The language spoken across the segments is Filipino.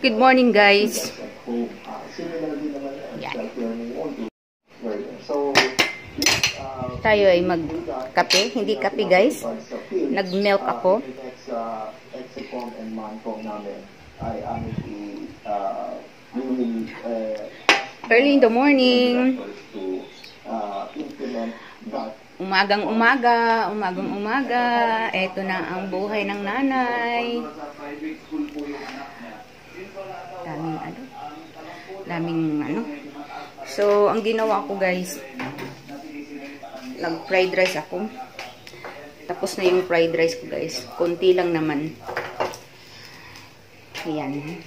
Good morning, guys. Yan. Tayo ay magkape. Hindi kape, guys. Nag-milk ako. Early in the morning. Umagang-umaga. Ito na ang buhay ng nanay. Daming ano. So, ang ginawa ko, guys, nag-fried rice ako. Tapos na yung fried rice ko, guys. Konti lang naman. Ayan.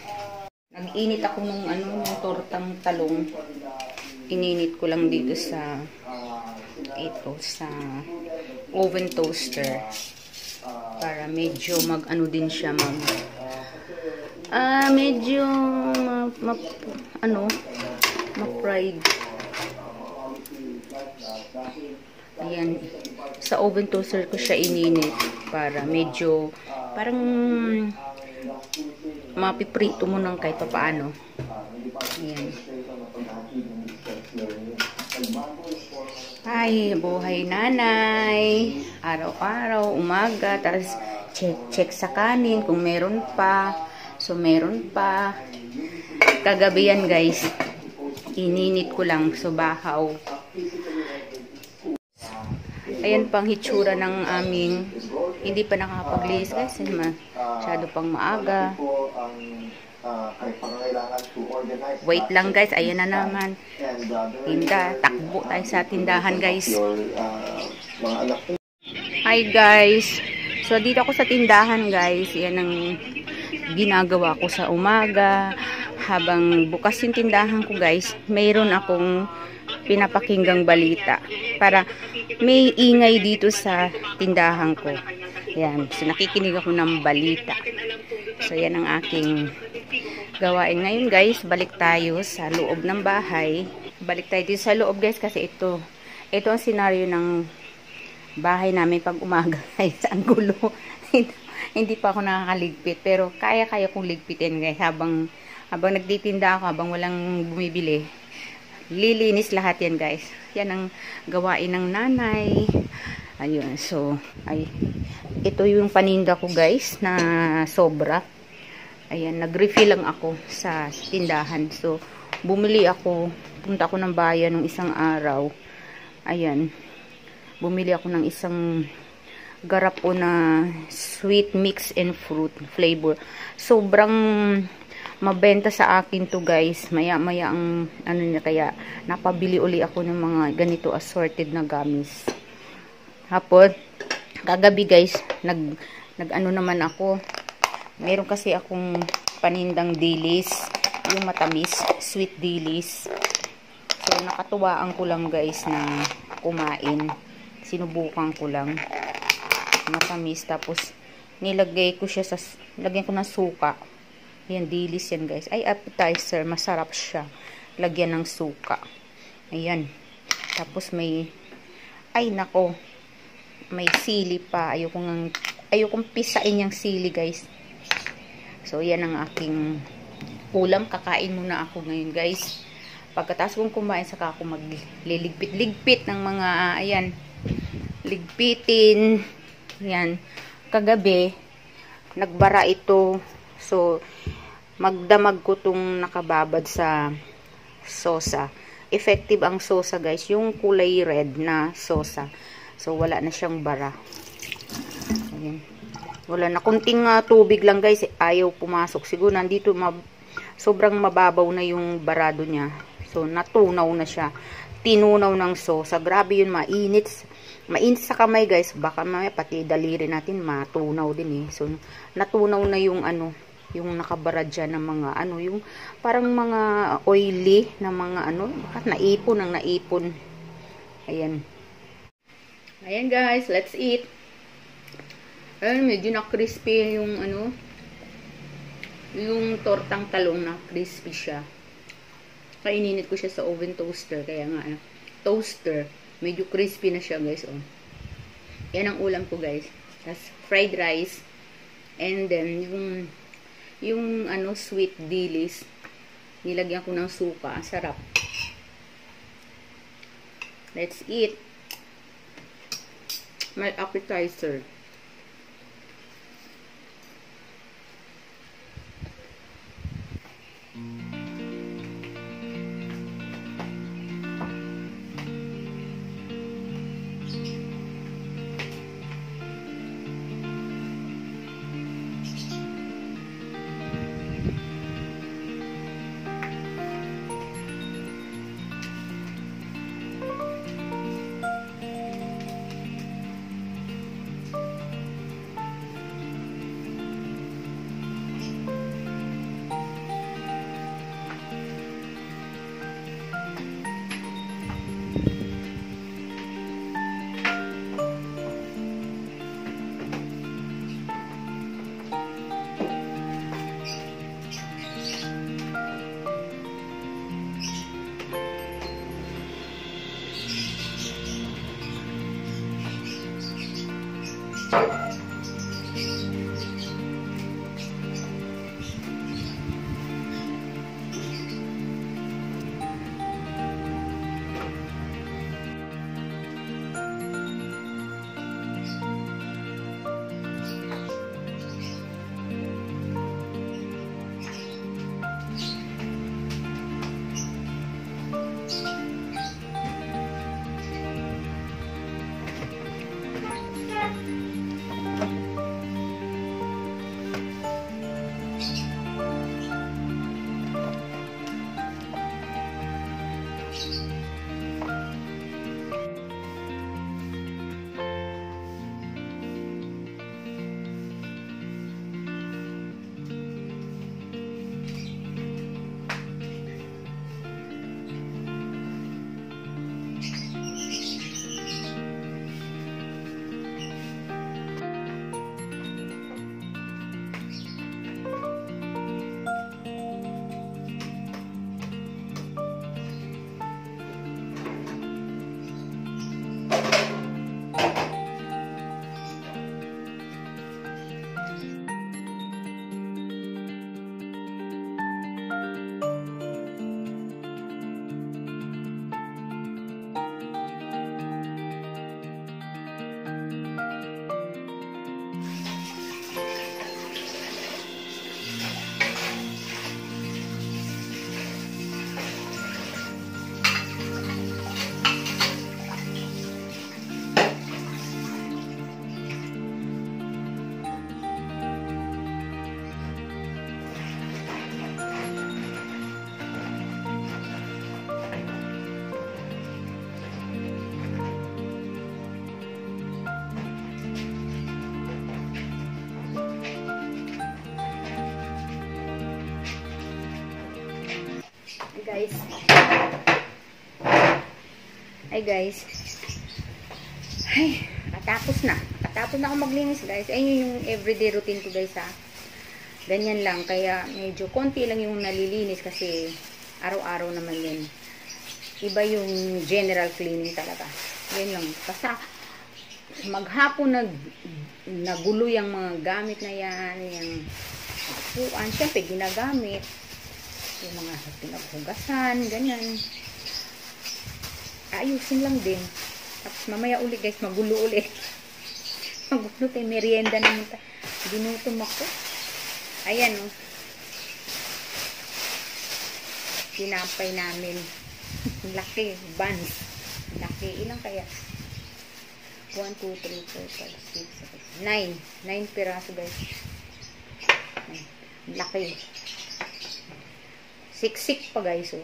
Nag-init ako nung tortang talong. Ininit ko lang dito sa sa oven toaster. Para medyo din siya medyo ma-fried. Ayan. Sa oven toaster ko siya ininit para medyo parang mapiprito mo ng kahit paano. Ayan. Ay, buhay nanay. Araw-araw, umaga, tapos check sa kanin kung meron pa. So, meron pa. Kagabi yan, guys. Ininit ko lang. So, bahaw. Ayan pang hitsura ng aming hindi pa nakakapaglinis, guys. Masyado pang maaga. Wait lang, guys. Ayan na naman. Takbo tayo sa tindahan, guys. Hi, guys. So, dito ako sa tindahan, guys. Yan ang ginagawa ko sa umaga. Habang bukas yung tindahan ko, guys, mayroon akong pinapakinggang balita. Para may ingay dito sa tindahan ko. Yan. So, nakikinig ako ng balita. So, yan ang aking gawain ngayon, guys. Balik tayo sa loob ng bahay. Balik tayo dito sa loob, guys, kasi ito ang senaryo ng bahay namin pag umaga, guys. Ang gulo. Hindi pa ako nakakaligpit, pero kaya kong ligpitin, guys. Habang nagtitinda ako, habang walang bumibili, lilinis lahat yan, guys. Yan ang gawain ng nanay. Ayun, so ito yung paninda ko, guys, na sobra. Ayan, nag-refill lang ako sa tindahan. So, punta ako ng bayan ng isang araw. Ayan, bumili ako ng isang garap po na sweet mix and fruit flavor. Sobrang mabenta sa akin to, guys. Maya ang niya, kaya napabili uli ako ng mga ganito assorted na gummies. Hapon, kagabi, guys, naman ako. Meron kasi akong panindang dilis, yung matamis, sweet dilis. So, nakatuwaan ko lang, guys, na kumain. Sinubukan ko lang. Matamis. Tapos, lagyan ko ng suka. Yan, dilis yan, guys. Ay, appetizer. Masarap siya. Lagyan ng suka. Ayan. Tapos, may sili pa. Ayokong pisain yung sili, guys. So, yan ang aking ulam. Kakain muna ako ngayon, guys. Pagkatapos kong kumain, saka ako magliligpit-ligpit ng mga, ligpitin. Yan. Kagabi, nagbara ito. So, magdamag ko itong nakababad sa sosa. Effective ang sosa, guys. Yung kulay red na sosa. So, wala na siyang bara. Ayan. Wala na. Kunting tubig lang, guys. Ayaw pumasok. Siguro nandito sobrang mababaw na yung barado niya. So, natunaw na siya. Tinunaw ng sosa. Grabe yun. Mainit sa kamay, guys. Baka pati daliri natin matunaw din, eh. So, natunaw na yung yung nakabara dyan ng mga yung parang mga oily na mga baka naipon. Ayan. Ayan, guys. Let's eat. Ayun, medyo na crispy yung yung tortang talong, na crispy siya. Kaininit ko siya sa oven toaster, kaya nga toaster, medyo crispy na siya, guys. Yan ang ulam ko, guys. Tapos fried rice, and then yung Yung ano, sweet dilis. Nilagyan ko ng suka. Sarap. Let's eat. My appetizer. Guys. Ay guys. Ay, katapos na. Katapos na ako maglinis guys. Ayun yung everyday routine ko guys ha. Ganyan lang. Kaya medyo konti lang yung nalilinis kasi araw-araw naman yun. Iba yung general cleaning talaga. Yan lang. Basta maghapon nagulo yung mga gamit na yan. Yung upuan. Siyempre ginagamit. Yung mga pinaghugasan, ganyan. Ayusin lang din. Tapos mamaya ulit guys, magulo ulit. Magulo tayo, merienda naman tayo. Ginutom ako. Ayan o. Tinapay namin. Laki, buns. Laki. Ilang kaya? 1, 2, 3, 4, 5, 6, 7, 9. 9 piraso guys. Laki. Siksik pa guys, oh.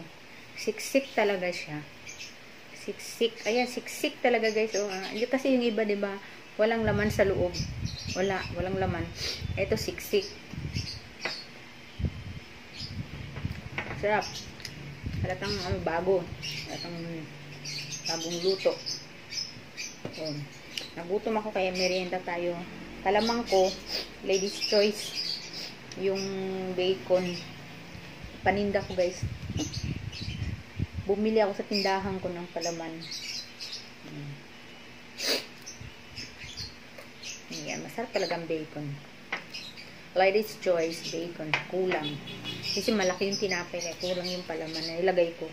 Siksik talaga siya. Siksik. Ayan, siksik talaga guys, oh. Hindi kasi yung iba, diba? Walang laman sa loob. Walang laman. Ito, siksik. Sarap. Halatang bago. Halatang bagong luto. Oh. Nagutom ako kaya merienda tayo. Kalamang ko, ladies choice. Yung bacon. Paninda ko guys. Bumili ako sa tindahan ko ng palaman. Yan, masarap talaga ang bacon. Lady's Choice bacon. Kulang. Kasi malaki yung tinapay. Kaya kulang yung palaman na ilagay ko.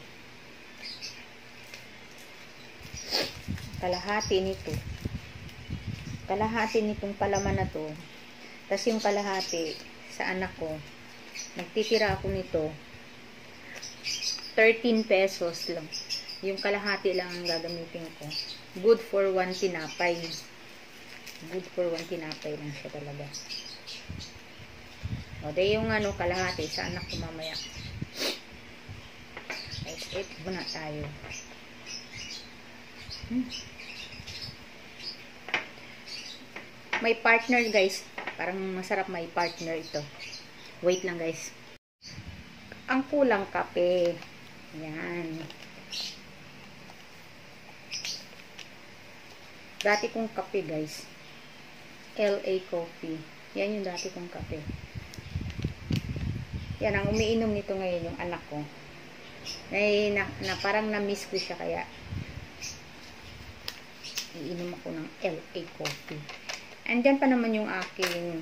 Kalahati nito. Kalahati nitong palaman na to. Tapos yung kalahati sa anak ko. Nagtitira ako nito. 13 pesos lang. Yung kalahati lang ang gagamitin ko. Good for 1 tinapay. Good for 1 tinapay lang siya talaga. O, de yung ano, kalahati sa anak ko mamaya. Let's eat muna tayo. May partner, guys. Parang masarap may partner ito. Wait lang, guys. Ang kulang kape. Yan. Dati kong kape, guys. LA Coffee. Yan yung dati kong kape. Yan, ang umiinom nito ngayon yung anak ko. Na parang na-miss ko siya, kaya iinom ako ng LA Coffee. And dyan pa naman yung aking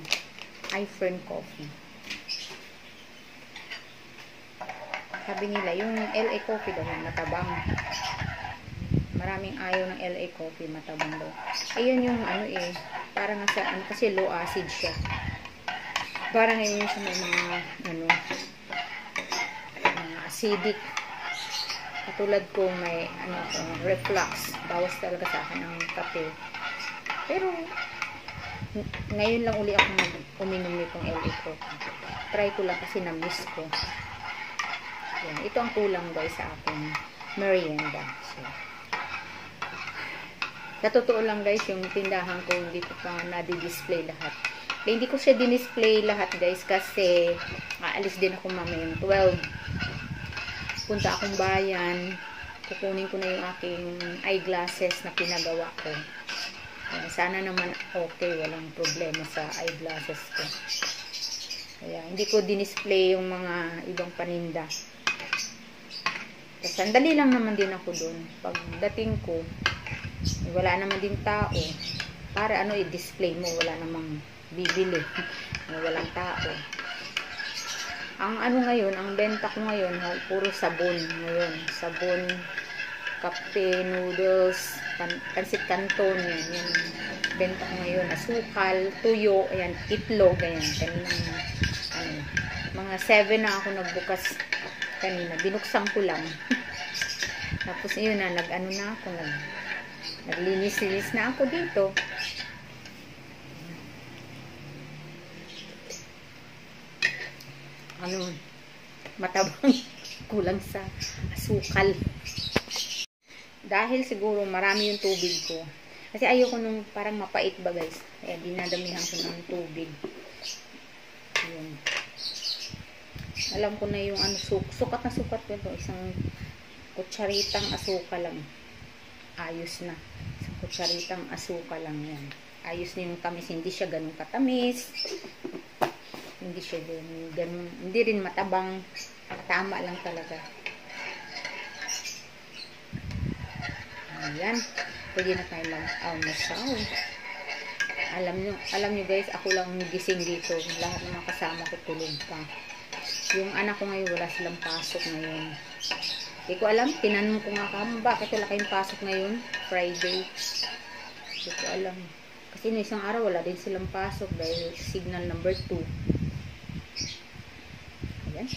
iFern Coffee. Sabi nila, yung LA Coffee daw, matabang. Maraming ayaw ng LA Coffee, matabang daw. Ayun yung ano parang nasa, kasi low acid siya. Parang yun sa may mga, mga acidic. Katulad ko may, reflux. Bawas talaga sa akin ng kape. Pero, ngayon lang uli ako uminom nitong LA Coffee. Try ko lang kasi na-miss ko. Yan. Ito ang kulang, guys, sa aking merienda. So, sa totoo lang, guys, yung tindahan ko, hindi ko pa na-display lahat. Kaya hindi ko siya din-display lahat, guys, kasi aalis din ako mamayang 12. Punta akong bayan. Kukunin ko na yung aking eyeglasses na pinagawa ko. Yan. Sana naman okay, walang problema sa eyeglasses ko. Kaya hindi ko din-display yung mga ibang paninda. Kasi sandali lang naman din ako doon. Pagdating ko, wala naman din tao. Para i-display mo, wala namang bibili. Walang tao. Ang ngayon, ang benta ko ngayon, puro sabon ngayon. Sabon, kape, noodles, pansit canton, yan. Benta ko ngayon. Asukal, tuyo, ayan, itlog, ayan. Kaninang, mga 7 na ako nagbukas kanina. Binuksan ko lang. Tapos yun na, naglinis-linis na ako dito. Matabang, kulang sa asukal. Dahil siguro marami yung tubig ko. Kasi ayoko nung parang mapait ba, guys. Kaya dinadamihan ko ng tubig. Yun. Alam ko na yung sukat na sukat ko ito. Isang kutsaritang asukal lang. Ayos na. Isang kutsaritang asukal lang yan. Ayos na yung tamis. Hindi siya ganun katamis. Hindi siya ganun. Hindi rin matabang. Tama lang talaga. Ayan. Pwede na tayo mag-almusal. Alam nyo, guys, ako lang gising dito. Lahat ng mga kasama ko tulog pa. Yung anak ko ngayon, wala silang pasok ngayon. Hindi ko alam. Tinanong ko nga kamo, bakit wala kayong pasok ngayon? Friday. Hindi ko alam. Kasi no, isang araw wala din silang pasok dahil signal number 2. Ayan.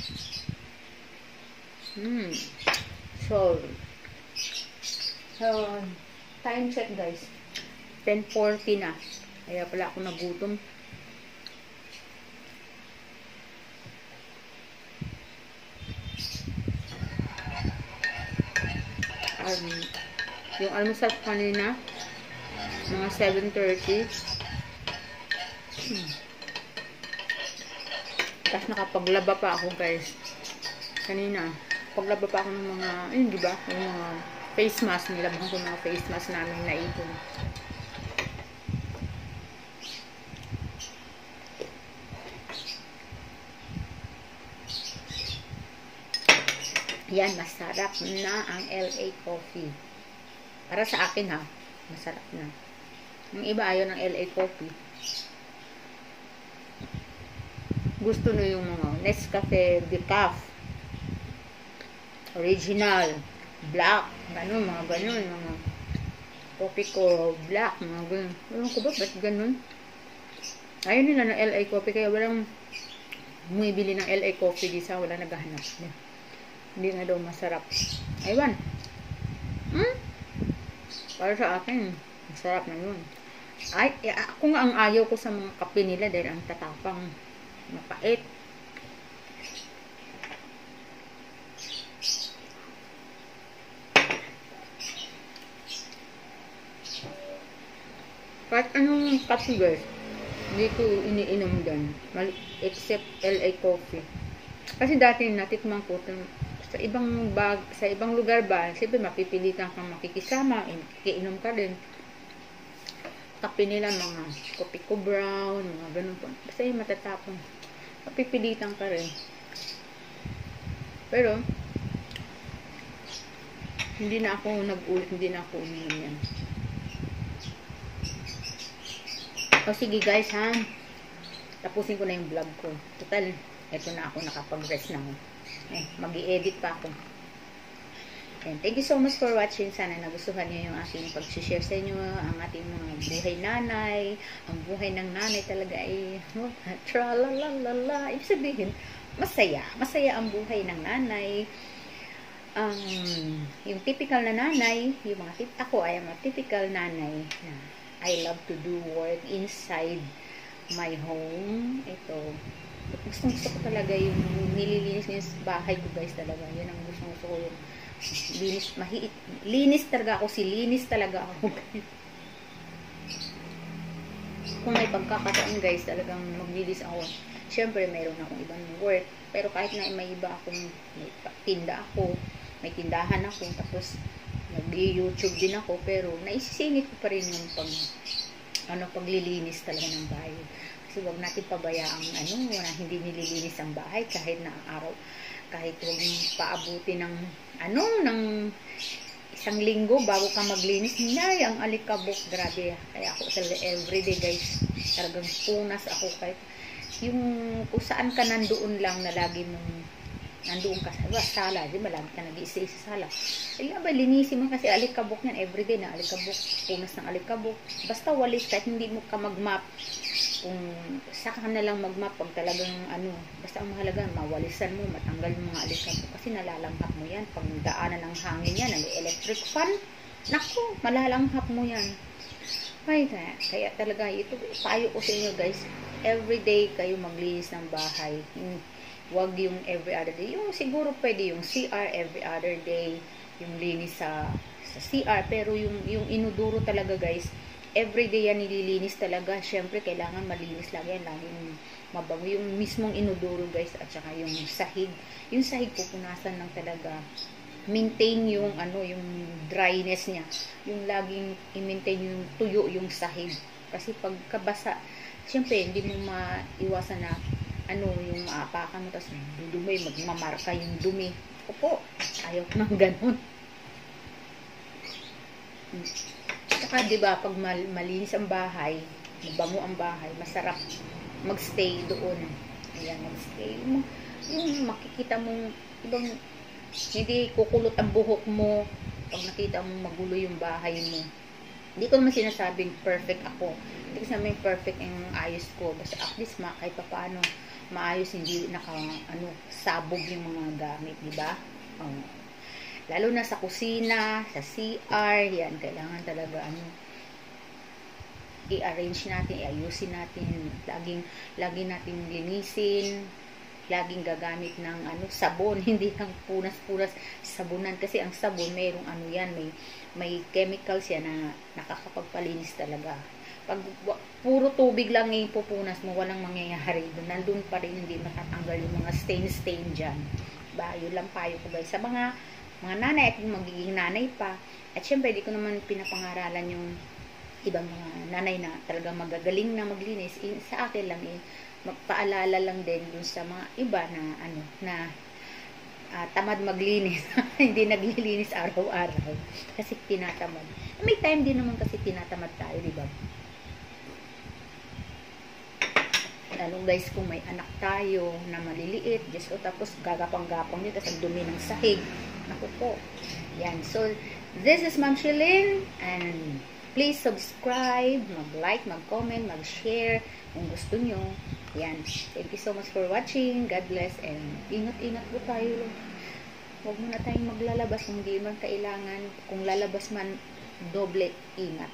So, time check, guys. 10:40 na. Kaya pala ako nagutom. Yung almusal kanina, mga 7:30. Tapos nakapaglaba pa ako, guys. Kanina, paglaba pa ako ng mga, di ba? Yung mga face mask. Nilabang ko mga face mask namin na ipon. Yan, masarap na ang LA Coffee. Para sa akin, ha, masarap na. Yung iba ayaw ng LA Coffee. gusto na yung mga Nescafe Decaf, original, black, ganun, mga ganun, mga coffee ko, black, mga ganun. Alam ko ba, ba't ganun? Ayaw nila ng LA coffee, kaya walang bumibili ng LA coffee di sa wala naghahanap. Hindi nga daw masarap. Aywan. Para sa akin, masarap na yun. Ay, ako nga ang ayaw ko sa mga kape nila dahil ang tatapang, mapait. Kahit anong kape guys, hindi ko iniinom dyan. Except LA coffee. Kasi dati natikman ko sa ibang lugar ba, siyempre mapipilitan kang makikisama, kiinom ka din. Kape nila mga kopi ko brown, mga ganun po. Basta yung matatapang. Mapipilitan ka rin. Pero, hindi na ako nag-ulit, hindi na ako uminom yan. O sige guys ha, tapusin ko na yung vlog ko. Total, eto na ako nakapag-rest na ako. Mag-i-edit pa ako. And thank you so much for watching. Sana nagustuhan niyo yung aking pag-share sa inyo, ang ating mga buhay nanay. Ang buhay ng nanay talaga ay tra-la-la-la-la. Ibig sabihin, masaya. Masaya ang buhay ng nanay. Yung typical na nanay, yung mga ako ay mga typical nanay na I love to do work inside my home. Ito. Gusto ko talaga yung nililinis yung bahay ko guys talaga. Yan ang gusto ko yung linis talaga ako, linis talaga ako. Kung may pagkakataon guys, talagang maglilis ako. Siyempre, meron akong ibang work. Pero kahit na may iba akong, may may tindahan ako, tapos nag-YouTube din ako, pero naisisingit ko pa rin yung paglilinis talaga ng bahay. Kasi wag natin pabayaang hindi nililinis ang bahay kahit na araw. Kahit huwag paabuti ng isang linggo bago ka maglinis. Nay, ang alikabok, grabe. Kaya ako everyday guys, talagang punas ako kahit yung kung saan ka nandoon lang na lagi mong nandoon ka sa sala, di ba? Lagi ka nag-iisa sa sala. Kaya ba, linisin mo kasi alikabok yan, everyday na alikabok, punas ng alikabok. Basta walis, kahit hindi mo ka mag-map, kung saka na lang mag-map pag talagang basta ang mahalaga, mawalisan mo, matanggal mo mga alikabok kasi nalalanghap mo yan. Pag daanan ng hangin yan, ang electric fan, naku, malalanghap mo yan. Kaya talaga, ito, payo ko sa inyo guys, everyday kayo maglinis ng bahay. Wag yung every other day. Yung siguro pwede yung CR every other day, yung linis sa CR, pero yung inuduro talaga guys, everyday yan nililinis talaga. Syempre kailangan malinis lagi yan, laging mabango yung mismong inuduro guys, at saka yung sahig. Yung sahig pupunasan lang talaga. Maintain yung yung dryness niya. Yung laging i-maintain yung tuyo yung sahig. Kasi pagkabasa, syempre hindi mo maiwasan na yung maapakan mo, tapos dudumi, magmamarka yung dumi. Opo, ayaw ko ng ganun. Saka diba, pag malinis ang bahay, mabango ang bahay, masarap magstay doon. Ayan, magstay. Yung makikita mong ibang, hindi kukulot ang buhok mo pag nakita mong magulo yung bahay mo. Hindi ko naman sinasabing perfect ako. Hindi ko sinasabing perfect yung ayos ko. Basta at least kahit pa paano maayos, hindi sabog yung mga gamit, di ba? Lalo na sa kusina, sa CR, yan, kailangan talaga i-arrange natin, i-ayusin natin, laging natin linisin, laging gagamit ng sabon, hindi lang punas-punas sabunan, kasi ang sabon, mayroong may chemicals yan na nakakapagpalinis talaga. Pag puro tubig lang yung pupunas mo, walang mangyayari doon. Nandun pa rin, hindi matatanggal yung mga stain dyan. Diba? Yun lang payo ko guys. Sa mga nanay at yung magiging nanay pa. At syempre, di ko naman pinapangaralan yung ibang mga nanay na talagang magagaling na maglinis. Sa akin lang, magpaalala lang din dun sa mga iba na tamad maglinis. Hindi naglilinis araw-araw. Kasi tinatamad. May time din naman kasi tinatamad tayo, di ba? Lalo guys, kung may anak tayo na maliliit, Diyos ko, tapos gagapang-gapang dito sa dumi ng sahig. Naku po. Yan. So, this is Ma'am Shilin, and please subscribe, mag-like, mag-comment, mag-share kung gusto nyo. Yan. Thank you so much for watching. God bless, and ingat-ingat po tayo. Huwag muna tayong maglalabas kung hindi man kailangan. Kung lalabas man, doble ingat.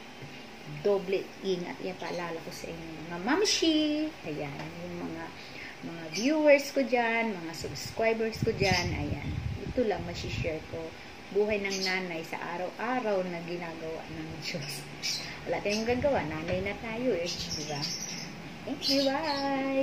Doble ingat. Yan, paalala ko sa inyo. Mga mamshi. Ayan. Yung mga viewers ko dyan, mga subscribers ko dyan. Ayan. Ito lang masishare ko. Buhay ng nanay sa araw-araw na ginagawa ng Diyos. Wala tayong gagawa. Nanay na tayo eh. Diba? Thank you. Bye!